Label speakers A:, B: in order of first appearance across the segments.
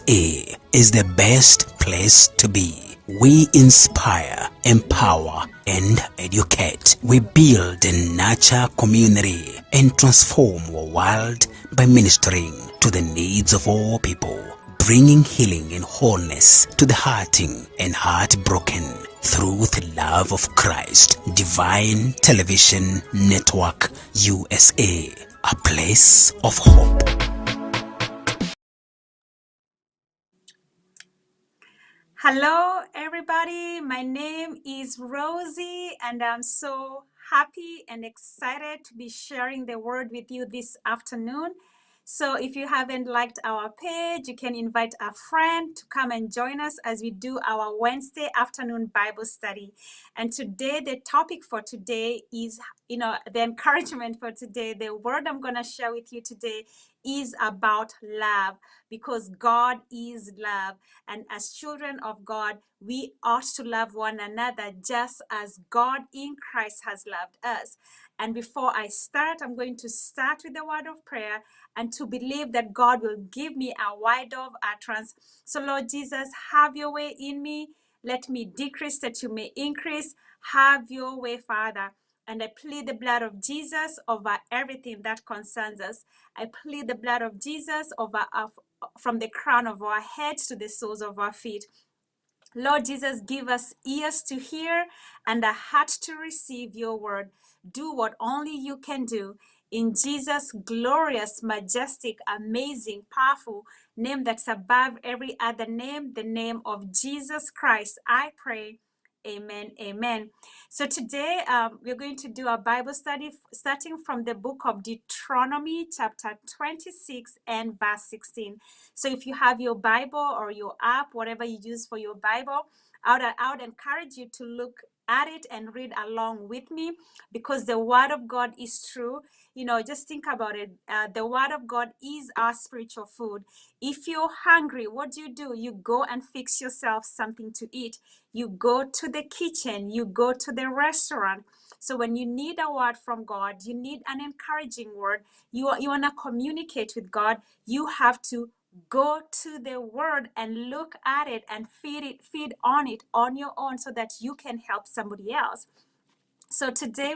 A: USA is the best place to be. We inspire, empower, and educate. We build and nurture community and transform our world by ministering to the needs of all people, bringing healing and wholeness to the hurting and heartbroken through the love of Christ. Divine Television Network USA, a place of hope.
B: Hello, everybody. My name is Rosie, and I'm so happy and excited to be sharing the word with you this afternoon. So, if you haven't liked our page, you can invite a friend to come and join us as we do our Wednesday afternoon Bible study. And today, the topic for today is, the encouragement for today. The word I'm going to share with you today is about love, because God is love. And as children of God, we ought to love one another just as God in Christ has loved us. And before I start, I'm going to start with the word of prayer and to believe that God will give me a word of utterance. So, Lord Jesus, have your way in me. Let me decrease that you may increase. Have your way, Father. And I plead the blood of Jesus over everything that concerns us. I plead the blood of Jesus over from the crown of our heads to the soles of our feet. Lord Jesus, give us ears to hear and a heart to receive your word. Do what only you can do. In Jesus' glorious, majestic, amazing, powerful name that's above every other name, the name of Jesus Christ, I pray. Amen. Amen. So today we're going to do a Bible study starting from the book of Deuteronomy, chapter 26 and verse 16. So if you have your Bible or your app, whatever you use for your Bible, I would encourage you to look at it and read along with me, because the word of God is true. Just think about it. The word of God is our spiritual food. If you're hungry, what do? You go and fix yourself something to eat. You go to the kitchen, you go to the restaurant. So when you need a word from God, you need an encouraging word, you want to communicate with God, you have to go to the word and look at it and feed on it on your own so that you can help somebody else. So today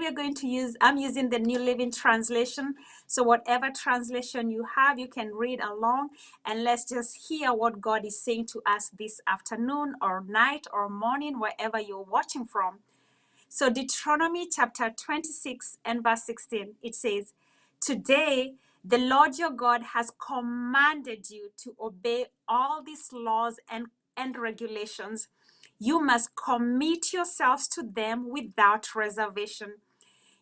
B: I'm using the New Living Translation. So whatever translation you have, you can read along, and let's just hear what God is saying to us this afternoon or night or morning, wherever you're watching from. So Deuteronomy chapter 26 and verse 16, it says, "Today the Lord your God has commanded you to obey all these laws and regulations. You must commit yourselves to them without reservation.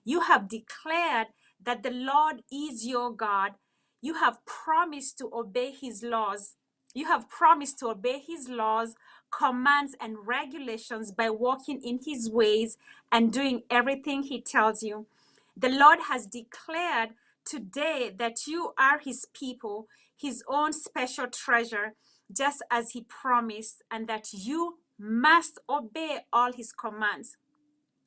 B: You have declared that the Lord is your God. You have promised to obey his laws. You have promised to obey his laws, commands, and regulations by walking in his ways and doing everything he tells you. The Lord has declared today that you are his people, his own special treasure, just as he promised, and that you must obey all his commands."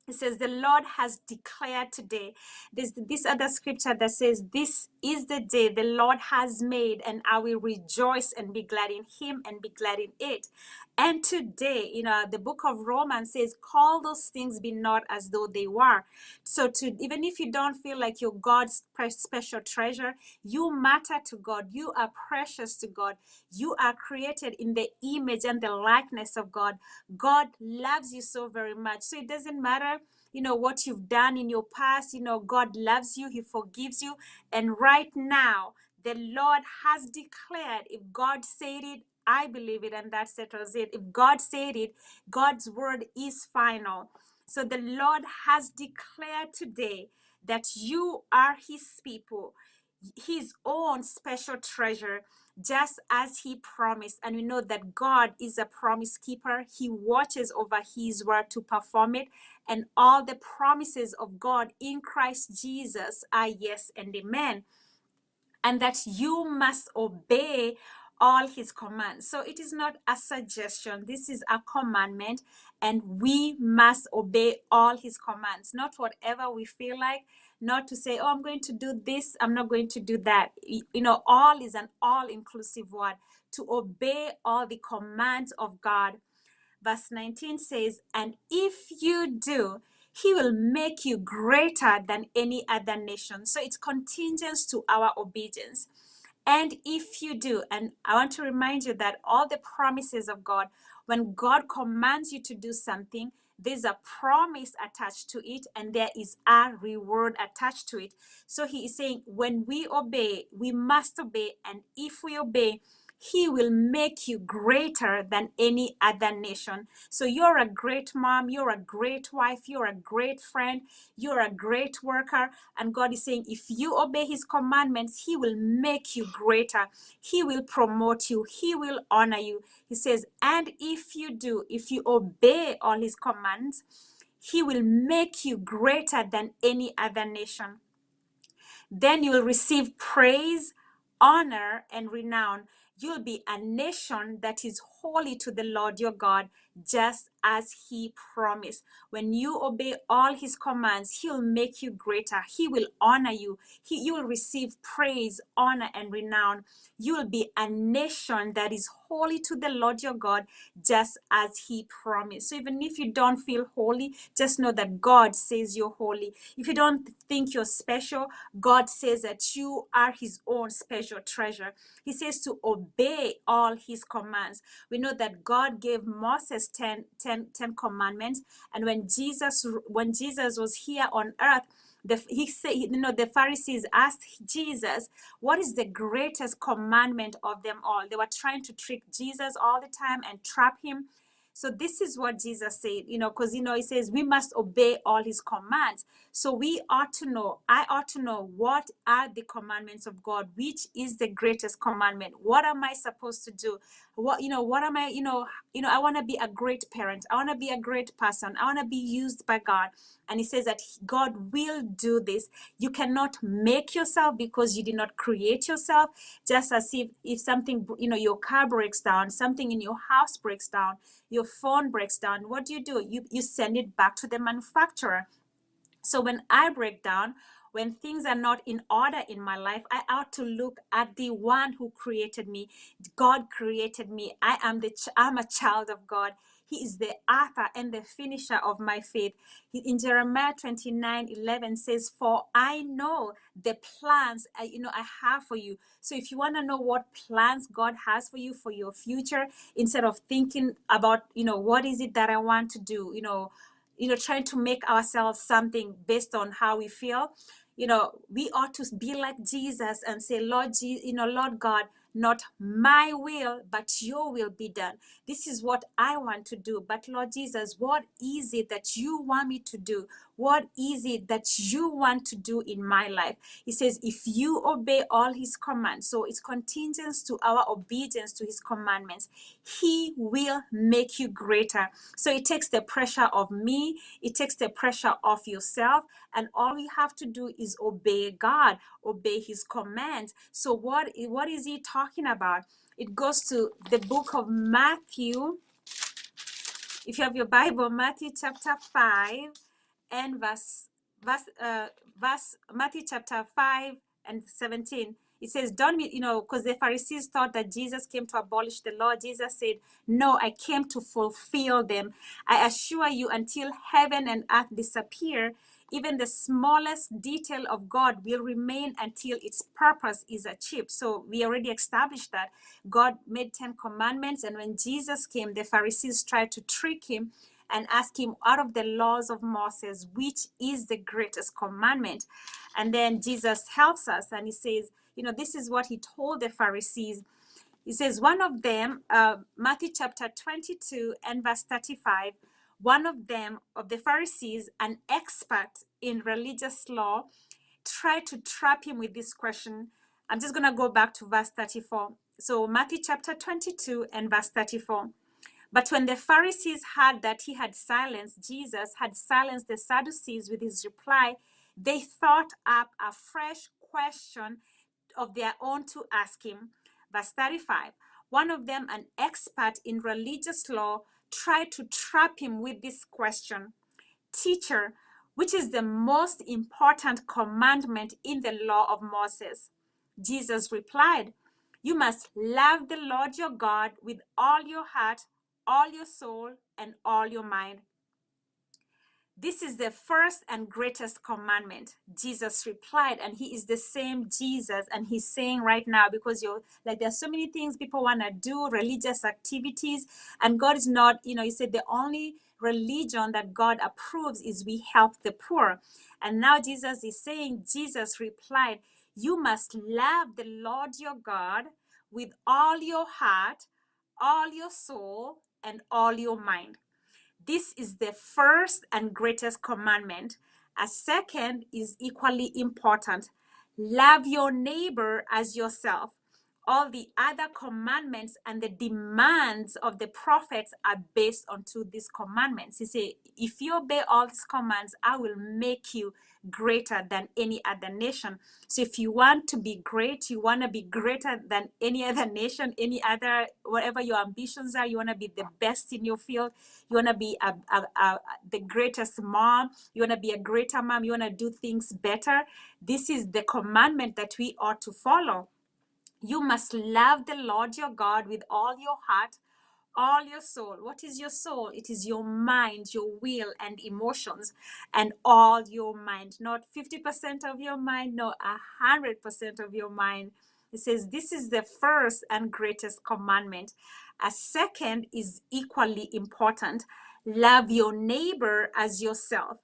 B: It says, the Lord has declared today. There's this other scripture that says, "This is the day the Lord has made, and I will rejoice and be glad in him and be glad in it." And today, the book of Romans says, "Call those things be not as though they were." So even if you don't feel like you're God's special treasure, you matter to God. You are precious to God. You are created in the image and the likeness of God. God loves you so very much. So it doesn't matter, what you've done in your past. God loves you. He forgives you. And right now, the Lord has declared, if God said it, I believe it, and that settles it. If God said it, God's word is final. So the Lord has declared today that you are his people, his own special treasure, just as he promised. And we know that God is a promise keeper. He watches over his word to perform it. And all the promises of God in Christ Jesus are yes and amen. And that you must obey all his commands. So it is not a suggestion. This is a commandment, and we must obey all his commands, not whatever we feel like, not to say, oh, I'm going to do this, I'm not going to do that. All is an all-inclusive word. To obey all the commands of God. Verse 19 says, and if you do, he will make you greater than any other nation. So it's contingent to our obedience. And if you do, and I want to remind you that all the promises of God, when God commands you to do something, there's a promise attached to it, and there is a reward attached to it. So he is saying, when we obey, we must obey. And if we obey, he will make you greater than any other nation. So you're a great mom, you're a great wife, you're a great friend, you're a great worker. And God is saying, if you obey his commandments, he will make you greater. He will promote you. He will honor you. He says, and if you do, if you obey all his commands, he will make you greater than any other nation. Then you will receive praise, honor, and renown. You'll be a nation that is holy to the Lord your God, just as he promised. When you obey all his commands, he'll make you greater. He will honor you. You will receive praise, honor, and renown. You will be a nation that is holy to the Lord your God, just as he promised. So even if you don't feel holy, just know that God says you're holy. If you don't think you're special, God says that you are his own special treasure. He says to obey all his commands. We know that God gave Moses 10 commandments, and when Jesus was here on earth, the Pharisees asked Jesus, what is the greatest commandment of them all? They were trying to trick Jesus all the time and trap him. So this is what Jesus said, because, he says we must obey all his commands. So we ought to know, I ought to know, what are the commandments of God? Which is the greatest commandment? What am I supposed to do? What am I, I want to be a great parent. I want to be a great person. I want to be used by God. And he says that God will do this. You cannot make yourself, because you did not create yourself. Just as if something, your car breaks down, something in your house breaks down, your phone breaks down, what do? You send it back to the manufacturer. So when I break down, when things are not in order in my life, I ought to look at the one who created me. God created me. I'm a child of God. He is the author and the finisher of my faith. In Jeremiah 29:11 says, for I know the plans I have for you. So if you want to know what plans God has for you for your future, instead of thinking about, what is it that I want to do, trying to make ourselves something based on how we feel, we ought to be like Jesus and say, Lord God, not my will, but your will be done. This is what I want to do. But Lord Jesus, what is it that you want me to do? What is it that you want to do in my life? He says, if you obey all his commands, so it's contingent to our obedience to his commandments, he will make you greater. So it takes the pressure of me, it takes the pressure off yourself, and all we have to do is obey God, obey his commands. So what is he talking about? It goes to the book of Matthew. If you have your Bible, Matthew chapter 5 and Matthew chapter 5 and 17. It says, don't, because the Pharisees thought that Jesus came to abolish the law. Jesus said, no, I came to fulfill them. I assure you, until heaven and earth disappear, even the smallest detail of God will remain until its purpose is achieved. So we already established that God made 10 commandments. And when Jesus came, the Pharisees tried to trick him and ask him, out of the laws of Moses, which is the greatest commandment? And then Jesus helps us, and he says, this is what he told the Pharisees. He says, one of them, Matthew chapter 22 and verse 35, one of them, of the Pharisees, an expert in religious law, tried to trap him with this question. I'm just going to go back to verse 34. So Matthew chapter 22 and verse 34. But when the Pharisees heard that he had silenced Jesus, had silenced the Sadducees with his reply, they thought up a fresh question of their own to ask him. Verse 35. One of them, an expert in religious law, tried to trap him with this question: Teacher, which is the most important commandment in the law of Moses? Jesus replied, You must love the Lord your God with all your heart, all your soul, and all your mind. This is the first and greatest commandment. Jesus replied, and he is the same Jesus, and he's saying right now, because you're like, there's so many things people want to do, religious activities, and God is not, he said the only religion that God approves is we help the poor. And now Jesus is saying, Jesus replied, you must love the Lord your God with all your heart, all your soul, and all your mind. This is the first and greatest commandment. A second is equally important. Love your neighbor as yourself. All the other commandments and the demands of the prophets are based on these commandments. He said, if you obey all these commands, I will make you greater than any other nation. So if you want to be great, you want to be greater than any other nation, any other, whatever your ambitions are, you want to be the best in your field, you want to be the greatest mom, you want to be a greater mom, you want to do things better, this is the commandment that we ought to follow. You must love the Lord your God with all your heart, all your soul. What is your soul? It is your mind, your will, and emotions, and all your mind. Not 50% of your mind, no, 100% of your mind. It says this is the first and greatest commandment. A second is equally important. Love your neighbor as yourself.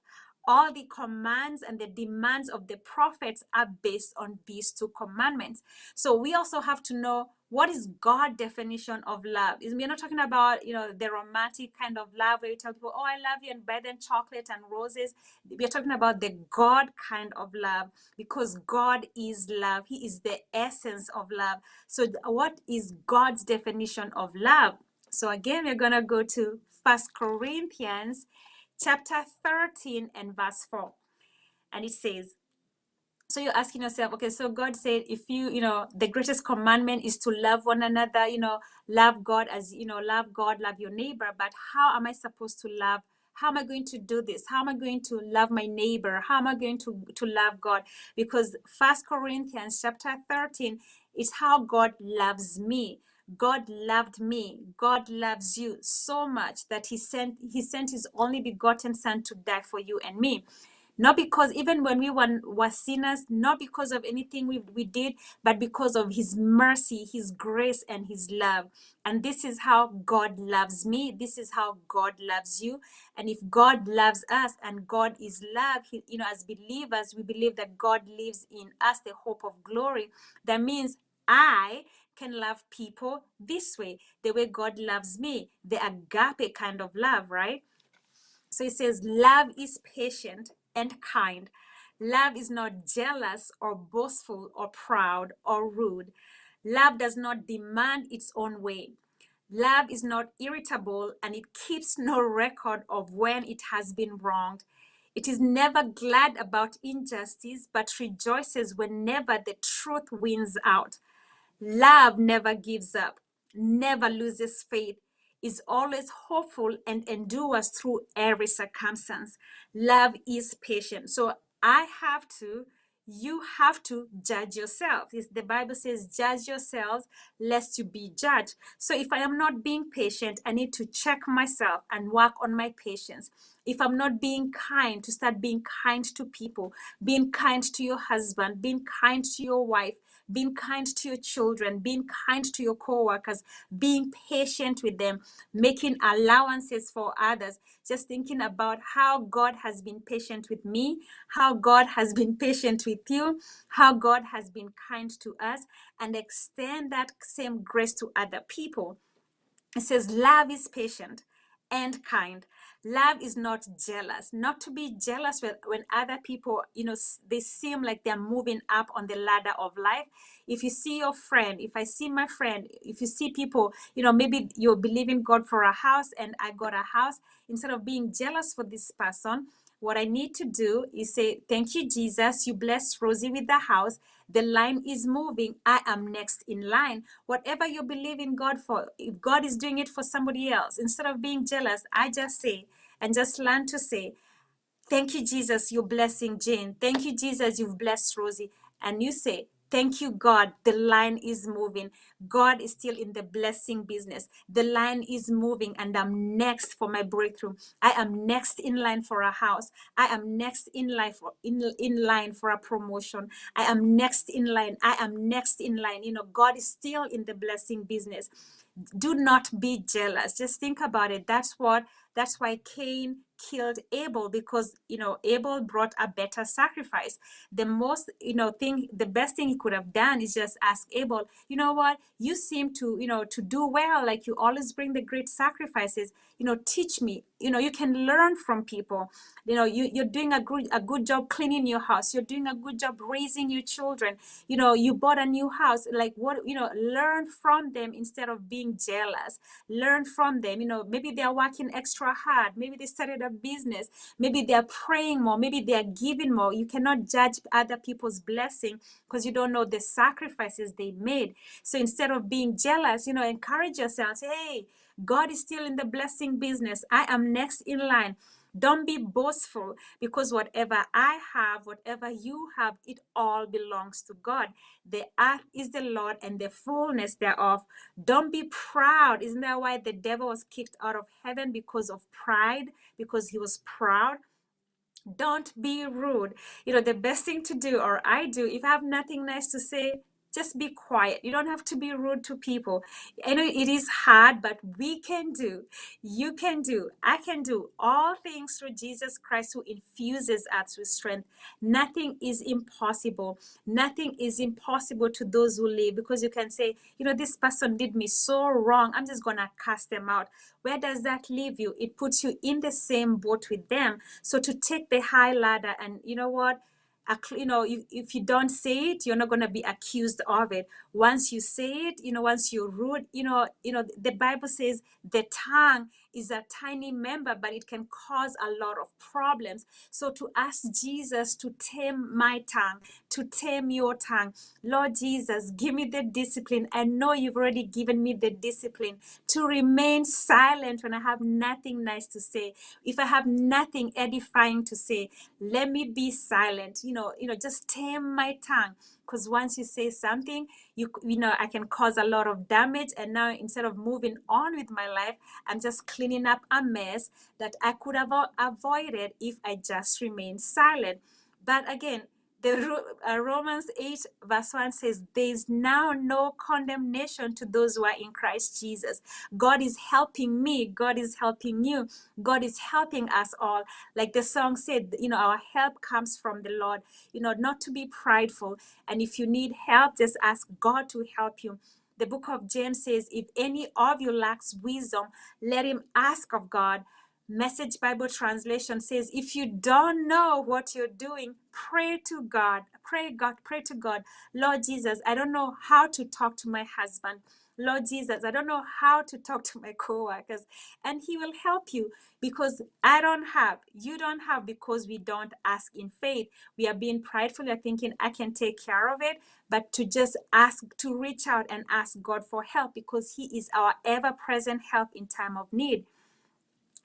B: All the commands and the demands of the prophets are based on these two commandments. So we also have to know, what is God's definition of love? We're not talking about, the romantic kind of love where you tell people, oh, I love you, and buy them chocolate and roses. We're talking about the God kind of love, because God is love. He is the essence of love. So what is God's definition of love? So again, we're going to go to 1 Corinthians chapter 13 and verse 4. And it says, so you're asking yourself, okay, so God said, if the greatest commandment is to love one another, love God as, love God, love your neighbor. But how am I supposed to love? How am I going to do this? How am I going to love my neighbor? How am I going to love God? Because 1 Corinthians chapter 13 is how God loves me. God loved me. God loves you so much that he sent his only begotten son to die for you and me. Not because, even when we were sinners, not because of anything we did, but because of his mercy, his grace, and his love. And this is how God loves me. This is how God loves you. And if God loves us, and God is love, as believers, we believe that God lives in us, the hope of glory. That means I can love people this way, the way God loves me, the agape kind of love, right? So it says, love is patient and kind. Love is not jealous or boastful or proud or rude. Love does not demand its own way. Love is not irritable, and it keeps no record of when it has been wronged. It is never glad about injustice, but rejoices whenever the truth wins out. Love never gives up, never loses faith, is always hopeful, and endures through every circumstance. Love is patient. So you have to judge yourself. The Bible says, judge yourselves lest you be judged. So if I am not being patient, I need to check myself and work on my patience. If I'm not being kind, to start being kind to people, being kind to your husband, being kind to your wife, being kind to your children, being kind to your co-workers, being patient with them, making allowances for others, just thinking about how God has been patient with me, how God has been patient with you, how God has been kind to us, and extend that same grace to other people. It says, love is patient and kind. Love is not jealous. Not to be jealous when other people, they seem like they're moving up on the ladder of life. If you see your friend, if I see my friend, if you see people, maybe you're believing God for a house and I got a house, instead of being jealous for this person, what I need to do is say, thank you, Jesus. You blessed Rosie with the house. The line is moving. I am next in line. Whatever you believe in God for, if God is doing it for somebody else, instead of being jealous, I just say and just learn to say, thank you, Jesus, you're blessing Jane. Thank you, Jesus, you've blessed Rosie. And you say, thank you, God, the line is moving. God is still in the blessing business. The line is moving, and I'm next for my breakthrough. I am next in line for a house. I am next in line for a promotion. I am next in line. I am next in line. God is still in the blessing business. Do not be jealous. Just think about it. That's why Cain killed Abel, because Abel brought a better sacrifice. The most thing the best thing he could have done is just ask Abel, you know what, you seem to to do well, like you always bring the great sacrifices, teach me. You can learn from people. You're doing a good job cleaning your house, you're doing a good job raising your children, you bought a new house, like what, learn from them instead of being jealous. Learn from them. Maybe they're working extra hard, maybe they started a business, maybe they're praying more, maybe they're giving more. You cannot judge other people's blessing because you don't know the sacrifices they made. So instead of being jealous, encourage yourself. Say, hey, God is still in the blessing business. I am next in line. Don't be boastful, because whatever I have, whatever you have, it all belongs to God. The earth is the Lord and the fullness thereof. Don't be proud. Isn't that why the devil was kicked out of heaven? Because of pride, because he was proud. Don't be rude. The best thing to do, or I do, if I have nothing nice to say, just be quiet. You don't have to be rude to people. I know it is hard, but we can do. You can do. I can do all things through Jesus Christ, who infuses us with strength. Nothing is impossible. Nothing is impossible to those who live, because you can say, this person did me so wrong. I'm just going to cast them out. Where does that leave you? It puts you in the same boat with them. So to take the high ladder, and you know what? If you don't say it, you're not going to be accused of it. Once you say it, once you're rude, the Bible says the tongue is a tiny member, but it can cause a lot of problems. So to ask Jesus to tame my tongue, to tame your tongue, Lord Jesus, give me the discipline. I know you've already given me the discipline to remain silent when I have nothing nice to say. If I have nothing edifying to say, let me be silent. Just tame my tongue, because once you say something, I can cause a lot of damage. And now, instead of moving on with my life, I'm just cleaning up a mess that I could have avoided if I just remained silent. But again, Romans 8 verse 1 says, there is now no condemnation to those who are in Christ Jesus. God is helping me. God is helping you. God is helping us all. Like the song said, our help comes from the Lord. Not to be prideful. And if you need help, just ask God to help you. The book of James says, if any of you lacks wisdom, let him ask of God. Message Bible translation says, if you don't know what you're doing, pray to God. Pray to God. Lord Jesus, I don't know how to talk to my husband. Lord Jesus, I don't know how to talk to my co-workers. And he will help you, because I don't have, you don't have, because we don't ask in faith. We are being prideful. We're thinking I can take care of it, but to just ask, to reach out and ask God for help, because he is our ever-present help in time of need.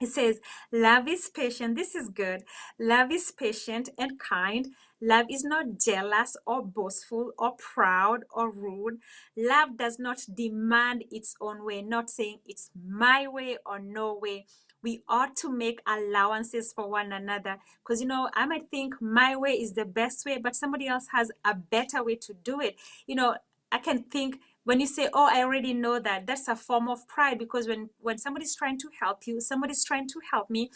B: It says, love is patient. This is good. Love is patient and kind. Love is not jealous or boastful or proud or rude. Love does not demand its own way, not saying it's my way or no way. We ought to make allowances for one another, because I might think my way is the best way, but somebody else has a better way to do it. I can think, when you say, oh, I already know that, that's a form of pride, because when somebody's trying to help you, somebody's trying to help me,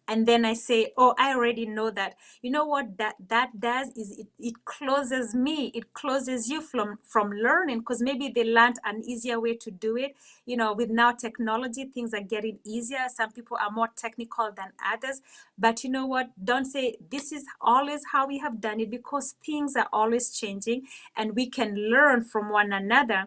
B: and then I say, oh, I already know that. You know what that does is it closes me. It closes you from learning, because maybe they learned an easier way to do it. With now technology, things are getting easier. Some people are more technical than others. But you know what? Don't say this is always how we have done it, because things are always changing and we can learn from one another.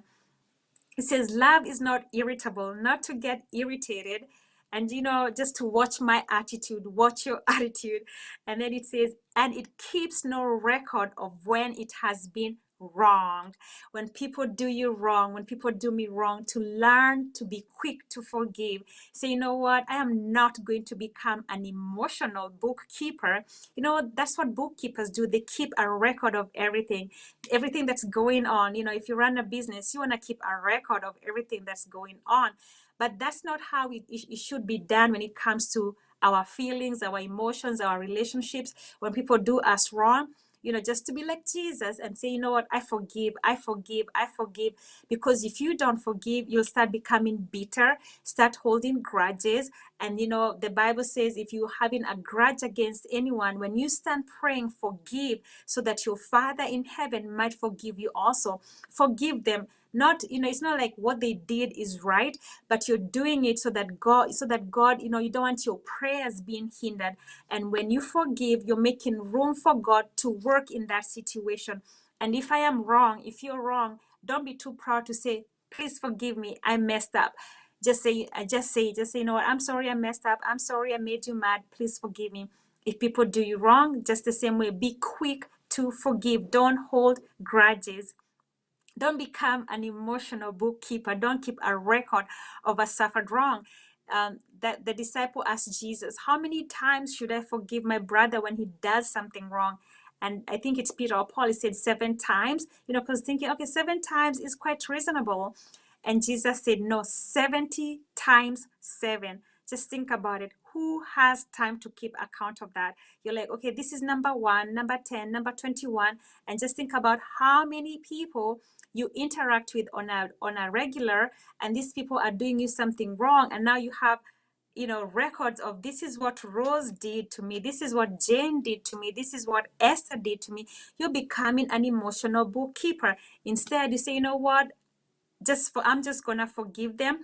B: It says, love is not irritable, not to get irritated. And, just to watch my attitude, watch your attitude. And then it says, and it keeps no record of when it has been wronged, when people do you wrong, when people do me wrong, to learn to be quick to forgive. Say, you know what, I am not going to become an emotional bookkeeper. That's what bookkeepers do. They keep a record of everything that's going on. If you run a business, you want to keep a record of everything that's going on. But that's not how it should be done when it comes to our feelings, our emotions, our relationships. When people do us wrong, just to be like Jesus and say, you know what, I forgive, I forgive, I forgive. Because if you don't forgive, you'll start becoming bitter, start holding grudges. And the Bible says, if you're having a grudge against anyone, when you stand praying, forgive, so that your Father in heaven might forgive you also. Forgive them. Not, it's not like what they did is right, but you're doing it so that God, you don't want your prayers being hindered. And when you forgive, you're making room for God to work in that situation. And if I am wrong, if you're wrong, don't be too proud to say, please forgive me, I messed up. Just say, you know what, I'm sorry I messed up. I'm sorry I made you mad. Please forgive me. If people do you wrong, just the same way, be quick to forgive. Don't hold grudges. Don't become an emotional bookkeeper. Don't keep a record of a suffered wrong. That the disciple asked Jesus, how many times should I forgive my brother when he does something wrong? And I think it's Peter or Paul, he said 7 times, because thinking, okay, 7 times is quite reasonable. And Jesus said, no, 70 times 7. Just think about it. Who has time to keep account of that? You're like, okay, this is number 1, number 10, number 21. And just think about how many people you interact with on a regular, and these people are doing you something wrong. And now you have records of, this is what Rose did to me, this is what Jane did to me, this is what Esther did to me. You're becoming an emotional bookkeeper. Instead, you say, you know what, I'm just gonna forgive them.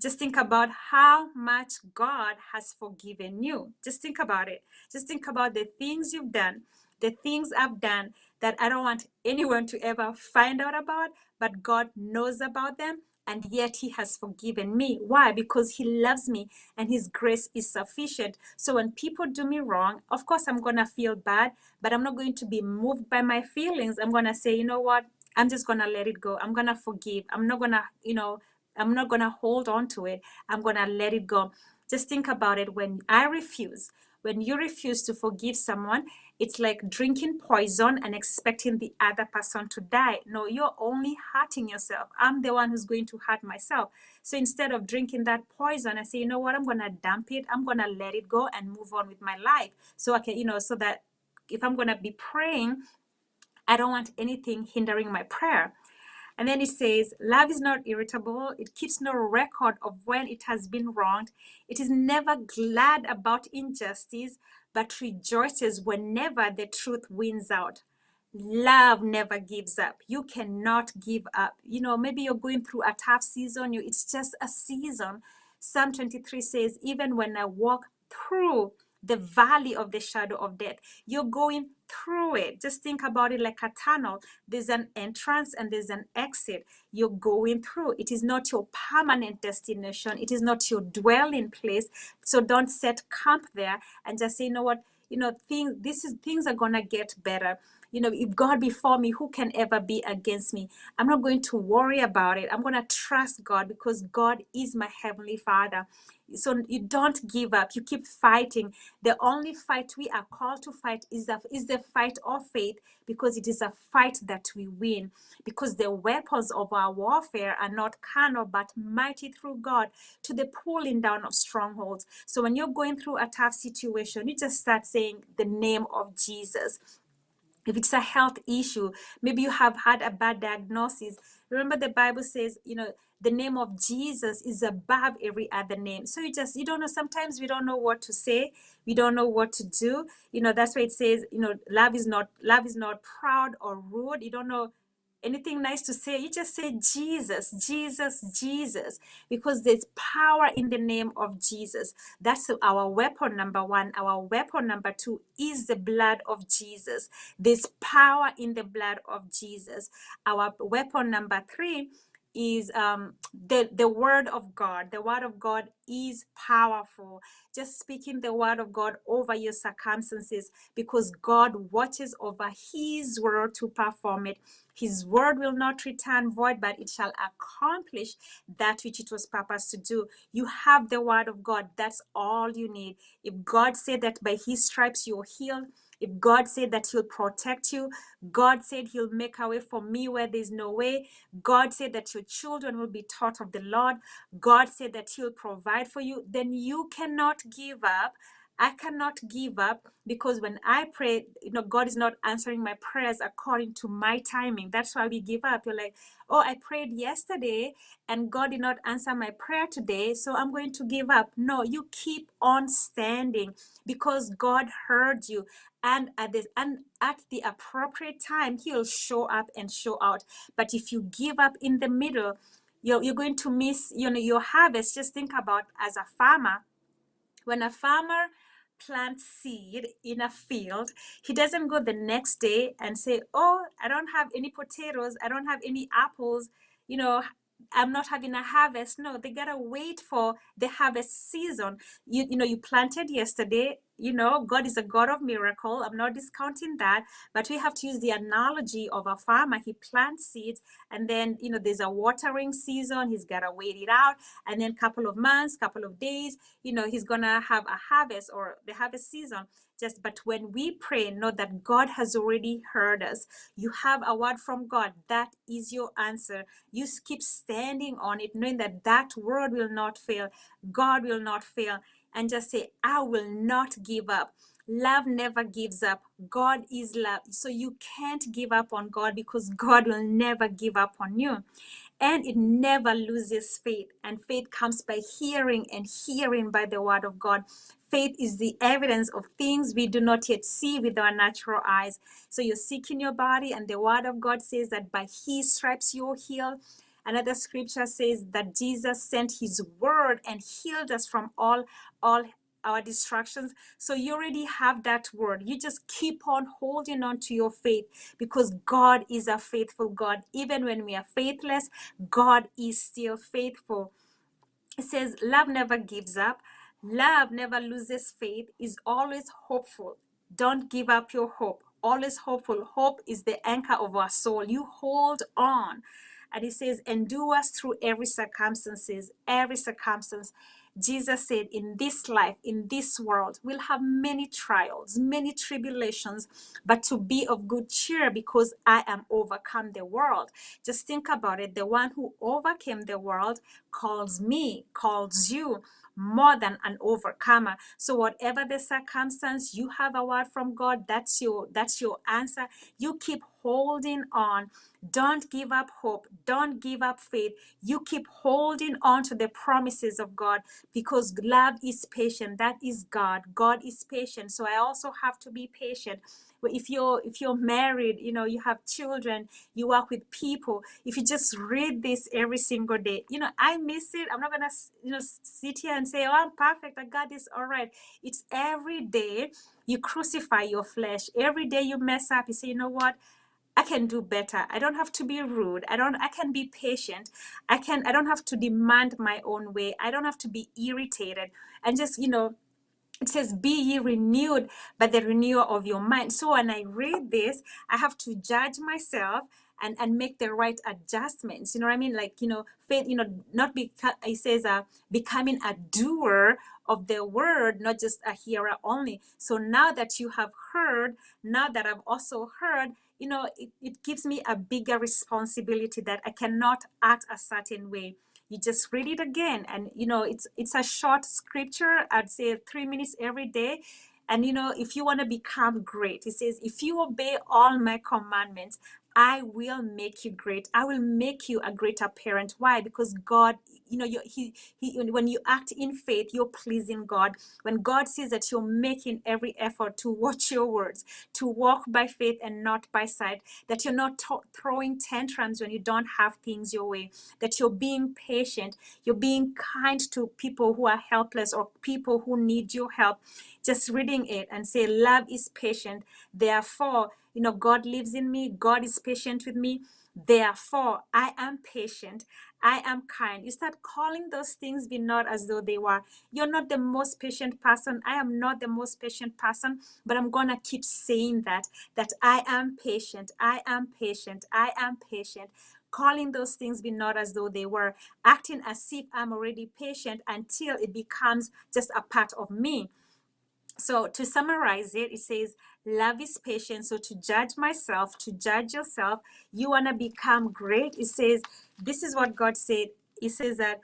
B: Just think about how much God has forgiven you. Just think about it. Just think about the things you've done, the things I've done that I don't want anyone to ever find out about, but God knows about them, and yet he has forgiven me. Why? Because he loves me and his grace is sufficient. So when people do me wrong, of course I'm gonna feel bad, but I'm not going to be moved by my feelings. I'm gonna say, you know what, I'm just gonna let it go. I'm gonna forgive. I'm not gonna hold on to it. I'm gonna let it go. Just think about it. When you refuse to forgive someone, it's like drinking poison and expecting the other person to die. No, you're only hurting yourself. I'm the one who's going to hurt myself. So instead of drinking that poison, I say, you know what, I'm gonna dump it. I'm gonna let it go and move on with my life. So I can, so that if I'm gonna be praying, I don't want anything hindering my prayer. And then it says, love is not irritable. It keeps no record of when it has been wronged. It is never glad about injustice, but rejoices whenever the truth wins out. Love never gives up. You cannot give up. Maybe you're going through a tough season. It's just a season. Psalm 23 says, even when I walk through the valley of the shadow of death, you're going through it. Just think about it like a tunnel. There's an entrance and there's an exit. You're going through. It is not your permanent destination. It is not your dwelling place. So don't set camp there and just say, you know what, things are gonna get better. If God be for me, who can ever be against me? I'm not going to worry about it. I'm going to trust God because God is my heavenly Father. So you don't give up. You keep fighting. The only fight we are called to fight is the fight of faith, because it is a fight that we win. Because the weapons of our warfare are not carnal, but mighty through God to the pulling down of strongholds. So when you're going through a tough situation, you just start saying the name of Jesus. If it's a health issue, maybe you have had a bad diagnosis. Remember, the Bible says, the name of Jesus is above every other name. So you don't know. Sometimes we don't know what to say. We don't know what to do. That's why it says, love is not proud or rude. You don't know anything nice to say. You just say Jesus, Jesus, Jesus, because there's power in the name of Jesus. That's our weapon number 1. Our weapon number 2 is the blood of Jesus. There's power in the blood of Jesus. Our weapon number 3 is the word of God. The word of God is powerful. Just speaking the word of God over your circumstances, because God watches over his word to perform it. His word will not return void, but it shall accomplish that which it was purposed to do. You have the word of God. That's all you need. If God said that by his stripes you're healed, if God said that he'll protect you, God said he'll make a way for me where there's no way, God said that your children will be taught of the Lord, God said that he'll provide for you, then you cannot give up. I cannot give up, because when I pray, God is not answering my prayers according to my timing. That's why we give up. You're like, oh, I prayed yesterday and God did not answer my prayer today, so I'm going to give up. No, you keep on standing, because God heard you. And at the appropriate time, he'll show up and show out. But if you give up in the middle, you're going to miss your harvest. Just think about, as a farmer, when a farmer plants seed in a field, he doesn't go the next day and say, oh, I don't have any potatoes, I don't have any apples, I'm not having a harvest. No, they gotta wait for the harvest season. You planted yesterday. God is a God of miracle. I'm not discounting that, but we have to use the analogy of a farmer. He plants seeds, and then there's a watering season. He's gotta wait it out, and then couple of months, couple of days, he's gonna have a harvest, or the harvest season. But when we pray, know that God has already heard us. You have a word from God. That is your answer. You keep standing on it, knowing that that word will not fail. God will not fail. And just say, I will not give up. Love never gives up. God is love. So you can't give up on God, because God will never give up on you. And it never loses faith. And faith comes by hearing, and hearing by the word of God. Faith is the evidence of things we do not yet see with our natural eyes. So you're sick in your body, and the word of God says that by his stripes you're healed. Another scripture says that Jesus sent his word and healed us from all our distractions. So you already have that word. You just keep on holding on to your faith, because God is a faithful God. Even when we are faithless, God is still faithful. It says, love never gives up. Love never loses faith, is always hopeful. Don't give up your hope. Always hopeful. Hope is the anchor of our soul. You hold on. And it says, endure us through every circumstances, every circumstance. Jesus said, in this life, in this world, we'll have many trials, many tribulations, but to be of good cheer, because I am overcome the world. Just think about it. The one who overcame the world calls me, calls you more than an overcomer. So whatever the circumstance, you have a word from God. That's your answer. You keep holding on. Don't give up hope. Don't give up faith. You keep holding on to the promises of God, because love is patient. That is God. God is patient. So I also have to be patient. If you're married, you have children, you work with people, if you just read this every single day, I miss it. I'm not gonna sit here and say, oh, I'm perfect, I got this, all right. It's every day you crucify your flesh. Every day you mess up, you say, you know what, I can do better. I don't have to be rude. I can be patient. I don't have to demand my own way. I don't have to be irritated. And just, it says, be ye renewed by the renewal of your mind. So when I read this, I have to judge myself and make the right adjustments. You know what I mean? Like, faith, not because it says becoming a doer of the word, not just a hearer only. So now that you have heard, now that I've also heard, it gives me a bigger responsibility that I cannot act a certain way. You just read it again, and it's a short scripture. I'd say 3 minutes every day. And if you want to become great, it says, if you obey all my commandments, I will make you great. I will make you a greater parent. Why? Because God, when you act in faith, you're pleasing God. When God sees that you're making every effort to watch your words, to walk by faith and not by sight, that you're not throwing tantrums when you don't have things your way, that you're being patient, you're being kind to people who are helpless or people who need your help. Just reading it and say, love is patient. Therefore, God lives in me. God is patient with me. Therefore, I am patient. I am kind. You start calling those things be not as though they were. You're not the most patient person. I am not the most patient person, but I'm going to keep saying that I am patient. I am patient. I am patient. Calling those things be not as though they were, acting as if I'm already patient until it becomes just a part of me. So to summarize it, it says, love is patient. So to judge myself, to judge yourself, you want to become great. It says, this is what God said. It says that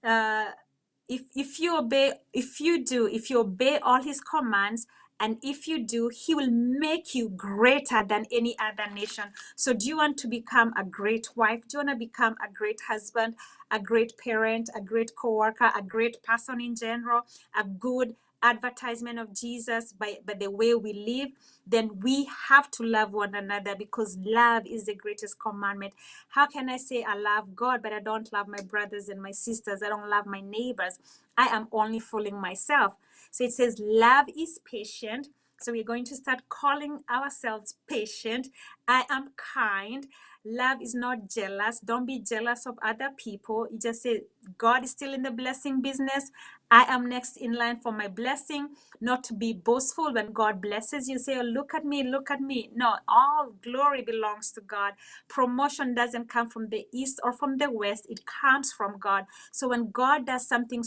B: uh, if you obey all his commands, and if you do, he will make you greater than any other nation. So do you want to become a great wife? Do you want to become a great husband, a great parent, a great co-worker, a great person in general, a good advertisement of Jesus by the way we live? Then we have to love one another, because love is the greatest commandment. How can I say I love God, but I don't love my brothers and my sisters? I don't love my neighbors. I am only fooling myself. So it says love is patient. So we're going to start calling ourselves patient. I am kind. Love is not jealous. Don't be jealous of other people. You just say, God is still in the blessing business. I am next in line for my blessing. Not to be boastful when God blesses you. Say, oh, look at me, look at me. No, all glory belongs to God. Promotion doesn't come from the east or from the west. It comes from God. So when God does something,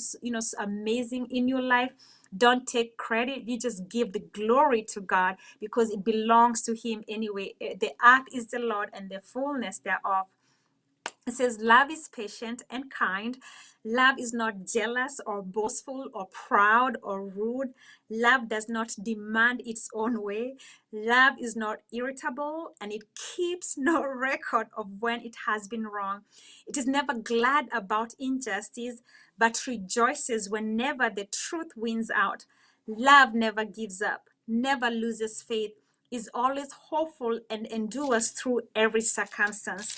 B: amazing in your life, don't take credit. You just give the glory to God, because it belongs to him anyway. The earth is the Lord and the fullness thereof. It says, love is patient and kind. Love is not jealous or boastful or proud or rude. Love does not demand its own way. Love is not irritable, and it keeps no record of when it has been wrong. It is never glad about injustice, but rejoices whenever the truth wins out. Love never gives up, never loses faith, is always hopeful, and endures through every circumstance.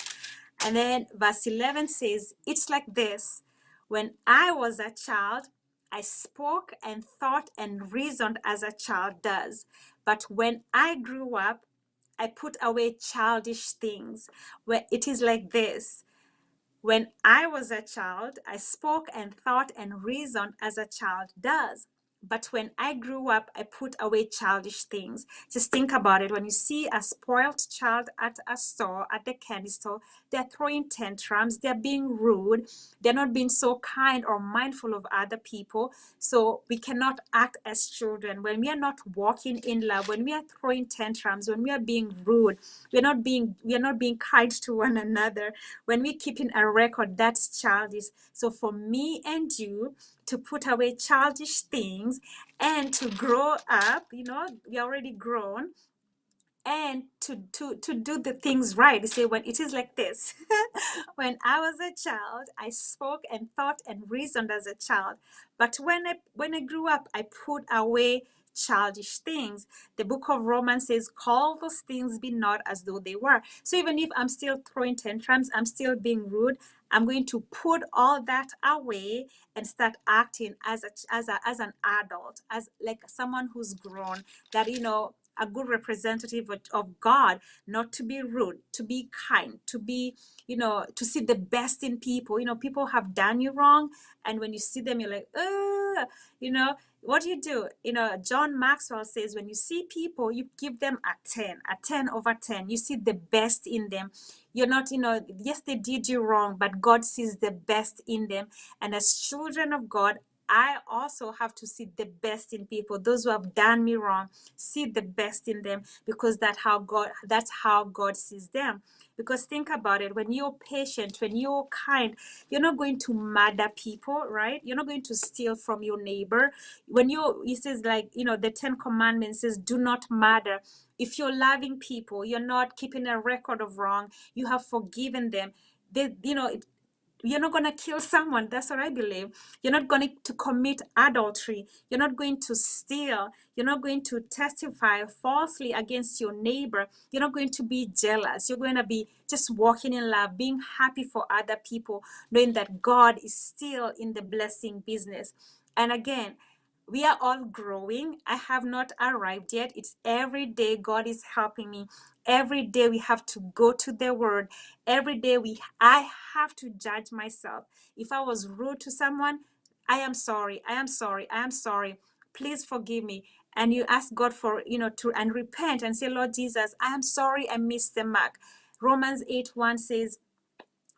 B: And then verse 11 says, it's like this. When I was a child, I spoke and thought and reasoned as a child does. But when I grew up, I put away childish things. Where it is like this. When I was a child, I spoke and thought and reasoned as a child does. But when I grew up, I put away childish things. Just think about it. When you see a spoiled child at a store, at the candy store, they're throwing tantrums, they're being rude, they're not being so kind or mindful of other people. So we cannot act as children. When we are not walking in love, when we are throwing tantrums, when we are being rude, we are not being kind to one another. When we keep in a record, that's childish. So for me and you to put away childish things and to grow up, we're already grown, and to do the things right. You say, when it is like this. When I was a child, I spoke and thought and reasoned as a child, but when I grew up, I put away childish things. The book of Romans says, call those things be not as though they were. So even if I'm still throwing tantrums, I'm still being rude, I'm going to put all that away and start acting as an adult, as like someone who's grown, that a good representative of God, not to be rude, to be kind, to be, to see the best in people. People have done you wrong, and when you see them, you're like, what do? John Maxwell says, when you see people, you give them a 10 over 10. You see the best in them. You're not, yes, they did you wrong, but God sees the best in them. And as children of God, I also have to see the best in people. Those who have done me wrong, see the best in them, because that's how God sees them. Because think about it, when you're patient, when you're kind, you're not going to murder people, right? You're not going to steal from your neighbor. It says, like, the 10 commandments says, do not murder. If you're loving people, you're not keeping a record of wrong, you have forgiven them. You're not going to kill someone. That's what I believe. You're not going to commit adultery. You're not going to steal. You're not going to testify falsely against your neighbor. You're not going to be jealous. You're going to be just walking in love, being happy for other people, knowing that God is still in the blessing business. And again, We are all growing. I have not arrived yet. It's every day God is helping me. Every day we have to go to the word. Every day I have to judge myself. If I was rude to someone, I am sorry. I am sorry. I am sorry. Please forgive me. And you ask God for, to and repent and say, Lord Jesus, I am sorry I missed the mark. Romans 8:1 says,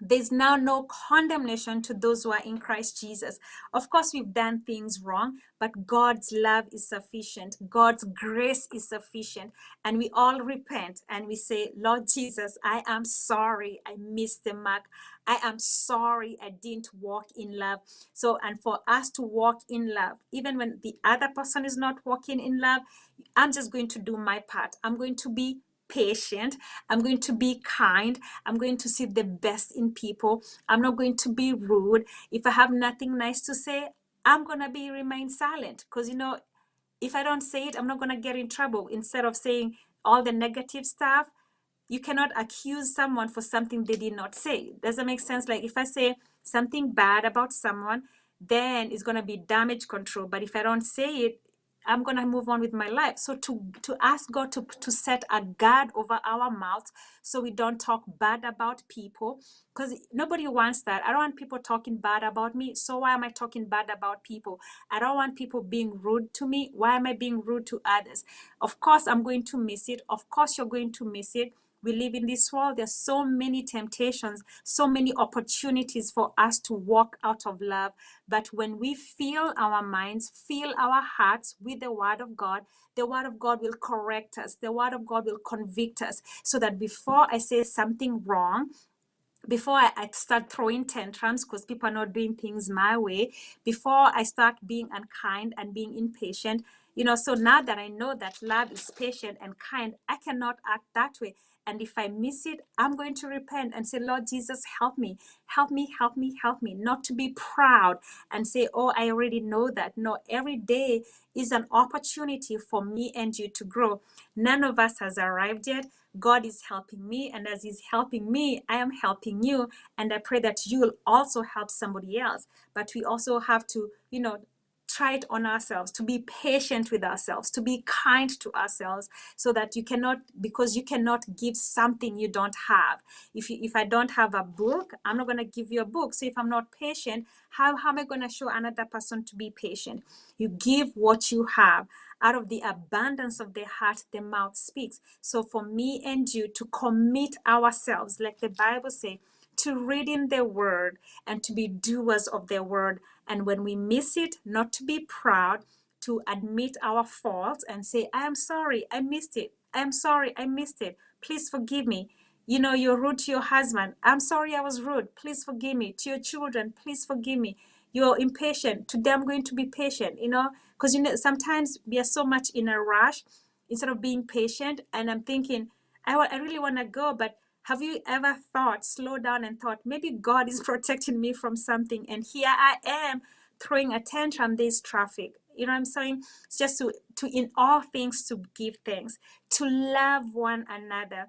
B: there's now no condemnation to those who are in Christ Jesus. Of course, we've done things wrong, but God's love is sufficient. God's grace is sufficient. And we all repent and we say, Lord Jesus, I am sorry I missed the mark. I am sorry I didn't walk in love. So, and for us to walk in love, even when the other person is not walking in love, I'm just going to do my part. I'm going to be patient. I'm going to be kind. I'm going to see the best in people. I'm not going to be rude. If I have nothing nice to say, I'm going to remain silent, because if I don't say it, I'm not going to get in trouble. Instead of saying all the negative stuff, you cannot accuse someone for something they did not say. Does that make sense? Like if I say something bad about someone, then it's going to be damage control. But if I don't say it, I'm going to move on with my life. So to ask God to set a guard over our mouths so we don't talk bad about people, because nobody wants that. I don't want people talking bad about me. So why am I talking bad about people? I don't want people being rude to me. Why am I being rude to others? Of course, I'm going to miss it. Of course, you're going to miss it. We live in this world. There's so many temptations, so many opportunities for us to walk out of love. But when we fill our minds, fill our hearts with the word of God, the word of God will correct us. The word of God will convict us, so that before I say something wrong, before I start throwing tantrums because people are not doing things my way, before I start being unkind and being impatient, so now that I know that love is patient and kind, I cannot act that way. And if I miss it, I'm going to repent and say, Lord Jesus, help me, help me, help me, help me, not to be proud and say, oh, I already know that. No, every day is an opportunity for me and you to grow. None of us has arrived yet. God is helping me, and as He's helping me, I am helping you. And I pray that you will also help somebody else. But we also have to, try it on ourselves, to be patient with ourselves, to be kind to ourselves, so that because you cannot give something you don't have. If I don't have a book, I'm not going to give you a book. So if I'm not patient, how am I going to show another person to be patient? You give what you have. Out of the abundance of the heart, the mouth speaks. So for me and you to commit ourselves, like the Bible says, to reading the word and to be doers of the word. And when we miss it, not to be proud, to admit our faults and say, I am sorry, I missed it. I am sorry, I missed it. Please forgive me. You're rude to your husband. I'm sorry I was rude. Please forgive me. To your children, please forgive me. You're impatient. Today I'm going to be patient, because sometimes we are so much in a rush instead of being patient. And I'm thinking, I really want to go, but have you ever slow down and thought, maybe God is protecting me from something, and here I am throwing a tantrum, there's traffic. You know what I'm saying? It's just to in all things to give thanks, to love one another,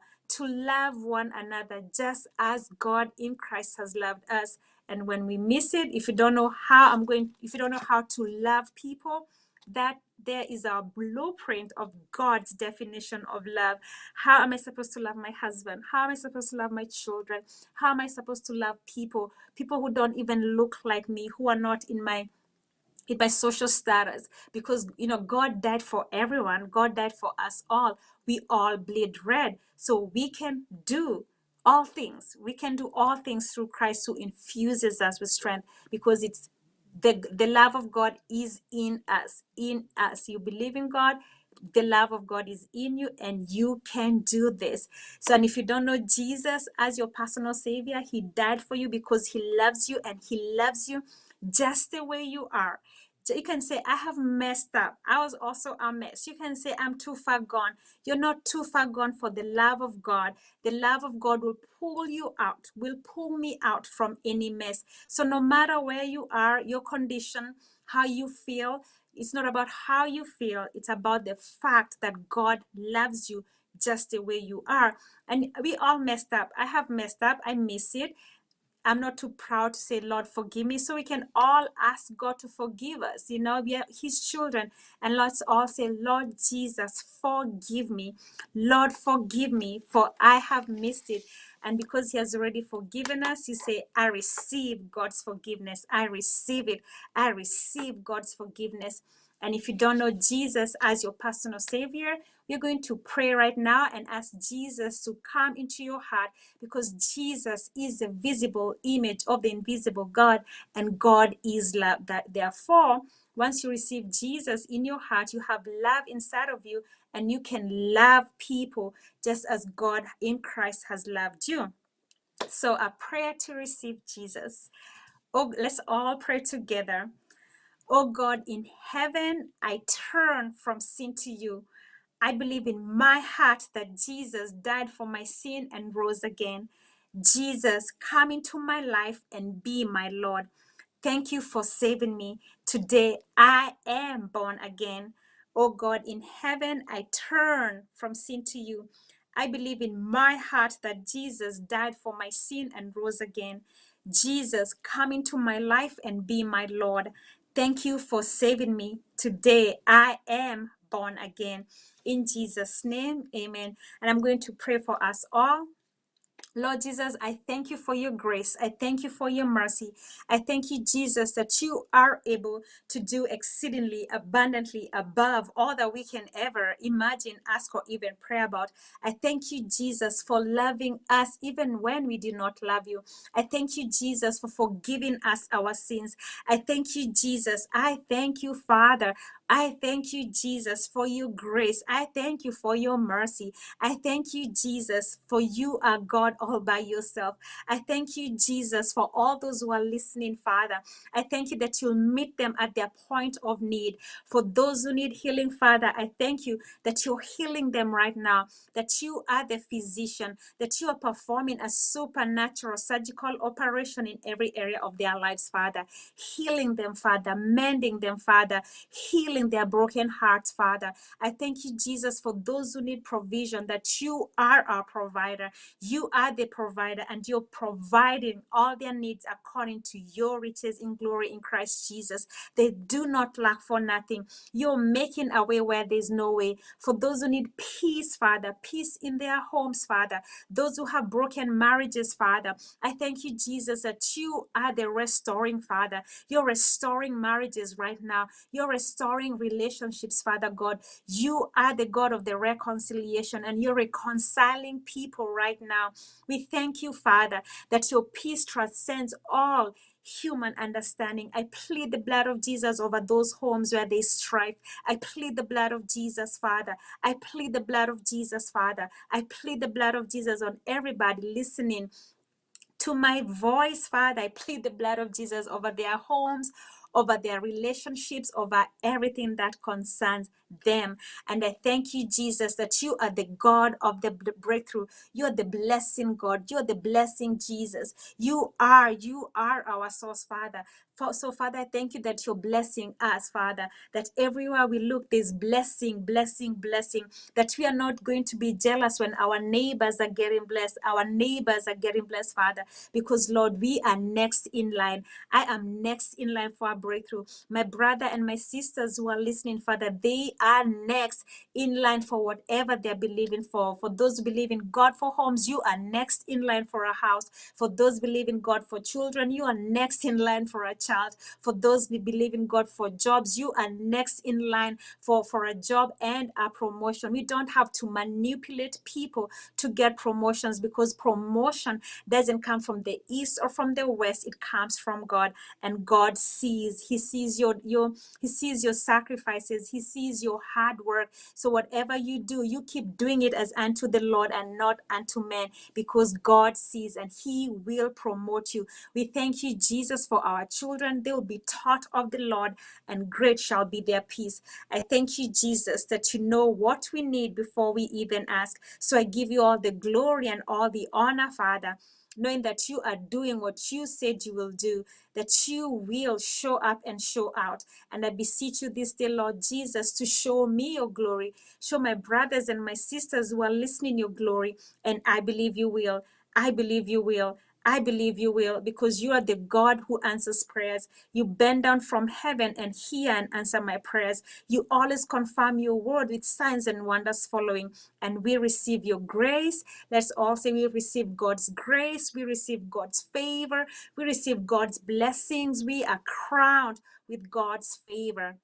B: just as God in Christ has loved us. And when we miss it, if you don't know how to love people, that there is our blueprint of God's definition of love. How am I supposed to love my husband? How am I supposed to love my children? How am I supposed to love people who don't even look like me, who are not in my social status? Because God died for everyone. God died for us all. We all bleed red, so we can do all things. We can do all things through Christ who infuses us with strength, because it's the love of God is in us. You believe in God, the love of God is in you, and you can do this. So, and if you don't know Jesus as your personal savior, He died for you because He loves you, and He loves you just the way you are. So you can say, I have messed up. I was also a mess. You can say, I'm too far gone. You're not too far gone for the love of God. The love of God will pull you out, will pull me out from any mess. So no matter where you are, your condition, how you feel, it's not about how you feel. It's about the fact that God loves you just the way you are. And we all messed up. I have messed up. I miss it. I'm not too proud to say, Lord, forgive me. So we can all ask God to forgive us. You know, we are his children. And let's all say, Lord Jesus, forgive me. Lord, forgive me, for I have missed it. And because he has already forgiven us, you say, I receive God's forgiveness. I receive it. I receive God's forgiveness. And if you don't know Jesus as your personal savior, we're going to pray right now and ask Jesus to come into your heart, because Jesus is the visible image of the invisible God, and God is love. That therefore, once you receive Jesus in your heart, you have love inside of you, and you can love people just as God in Christ has loved you. So a prayer to receive Jesus. Oh, let's all pray together. Oh God in heaven, I turn from sin to you. I believe in my heart that Jesus died for my sin and rose again. Jesus, come into my life and be my Lord. Thank you for saving me. Today I am born again. Oh God in heaven, I turn from sin to you. I believe in my heart that Jesus died for my sin and rose again. Jesus, come into my life and be my Lord. Thank you for saving me. Today I am born again. In Jesus' name, amen. And I'm going to pray for us all. Lord Jesus, I thank you for your grace. I thank you for your mercy. I thank you, Jesus, that you are able to do exceedingly abundantly above all that we can ever imagine, ask, or even pray about. I thank you, Jesus, for loving us even when we did not love you. I thank you, Jesus, for forgiving us our sins. I thank you, Jesus. I thank you, Father. I thank you, Jesus, for your grace. I thank you for your mercy. I thank you, Jesus, for you are God all by yourself. I thank you, Jesus, for all those who are listening, Father. I thank you that you'll meet them at their point of need. For those who need healing, Father, I thank you that you're healing them right now, that you are the physician, that you are performing a supernatural surgical operation in every area of their lives, Father. Healing them, Father, mending them, Father, healing their broken hearts, Father. I thank you, Jesus, for those who need provision, that you are our provider. You are the provider, and you're providing all their needs according to your riches in glory in Christ Jesus. They do not lack for nothing. You're making a way where there's no way. For those who need peace, Father, peace in their homes, Father, those who have broken marriages, Father, I thank you, Jesus, that you are the restoring Father. You're restoring marriages right now. You're restoring relationships, Father God. You are the God of the reconciliation, and you're reconciling people right now. We thank you, Father, that your peace transcends all human understanding. I plead the blood of Jesus over those homes where there's strife. I plead the blood of Jesus, Father. I plead the blood of Jesus, Father. I plead the blood of Jesus on everybody listening to my voice, Father. I plead the blood of Jesus over their homes, over their relationships, over everything that concerns them. And I thank you, Jesus, that you are the God of the breakthrough. You are the blessing God. You are the blessing Jesus. You are our source, Father. So, Father, I thank you that you're blessing us, Father, that everywhere we look, there's blessing, blessing, blessing, that we are not going to be jealous when our neighbors are getting blessed. Our neighbors are getting blessed, Father, because, Lord, we are next in line. I am next in line for a breakthrough. My brother and my sisters who are listening, Father, they are next in line for whatever they're believing for. For those who believe in God for homes, you are next in line for a house. For those believing God for children, you are next in line for a child. For those who believe in God for jobs, you are next in line for a job and a promotion. We don't have to manipulate people to get promotions, because promotion doesn't come from the east or from the west. It comes from God, and God sees. He sees he sees your sacrifices. He sees your hard work. So whatever you do, you keep doing it as unto the Lord and not unto men, because God sees, and he will promote you. We thank you, Jesus, for our children. They will be taught of the Lord, and great shall be their peace. I thank you, Jesus, that you know what we need before we even ask. So I give you all the glory and all the honor, Father, knowing that you are doing what you said you will do, that you will show up and show out. And I beseech you this day, Lord Jesus, to show me your glory, show my brothers and my sisters who are listening your glory, and I believe you will. I believe you will. I believe you will, because you are the God who answers prayers. You bend down from heaven and hear and answer my prayers. You always confirm your word with signs and wonders following. And we receive your grace. Let's all say we receive God's grace. We receive God's favor. We receive God's blessings. We are crowned with God's favor.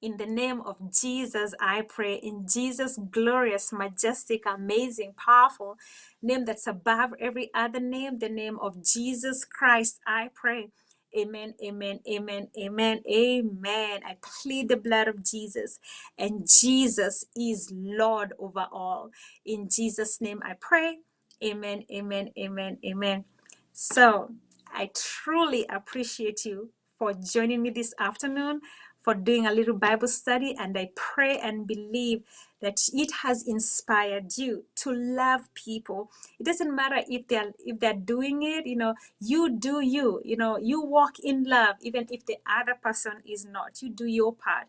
B: In the name of Jesus, I pray. In Jesus' glorious, majestic, amazing, powerful name that's above every other name, the name of Jesus Christ, I pray. Amen, amen, amen, amen, amen. I plead the blood of Jesus, and Jesus is Lord over all. In Jesus' name, I pray. Amen, amen, amen, amen. So I truly appreciate you for joining me this afternoon, for doing a little Bible study, and I pray and believe that it has inspired you to love people. It doesn't matter if they're doing it, you do you, you walk in love, even if the other person is not. You do your part.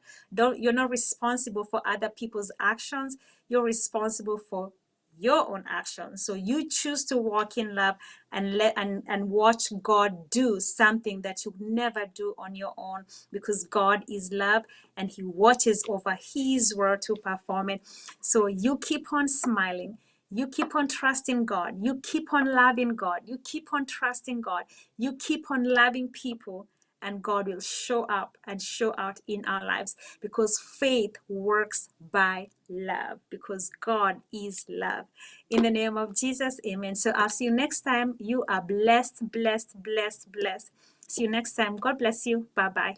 B: You're not responsible for other people's actions. You're responsible for your own actions. So you choose to walk in love and watch God do something that you never do on your own, because God is love and he watches over his word to perform it. So you keep on smiling. You keep on trusting God. You keep on loving God. You keep on trusting God. You keep on loving people, and God will show up and show out in our lives, because faith works by love, because God is love. In the name of Jesus, amen. So I'll see you next time. You are blessed, blessed, blessed, blessed. See you next time. God bless you. Bye-bye.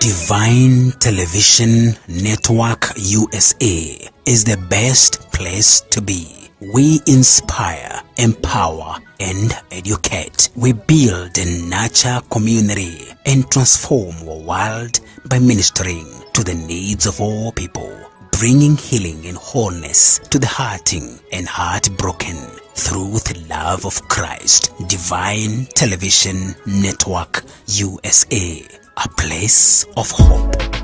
A: Divine Television Network USA is the best place to be. We inspire, empower, and educate. We build and nurture community and transform our world by ministering to the needs of all people, bringing healing and wholeness to the hurting and heartbroken through the love of Christ. Divine Television Network USA, a place of hope.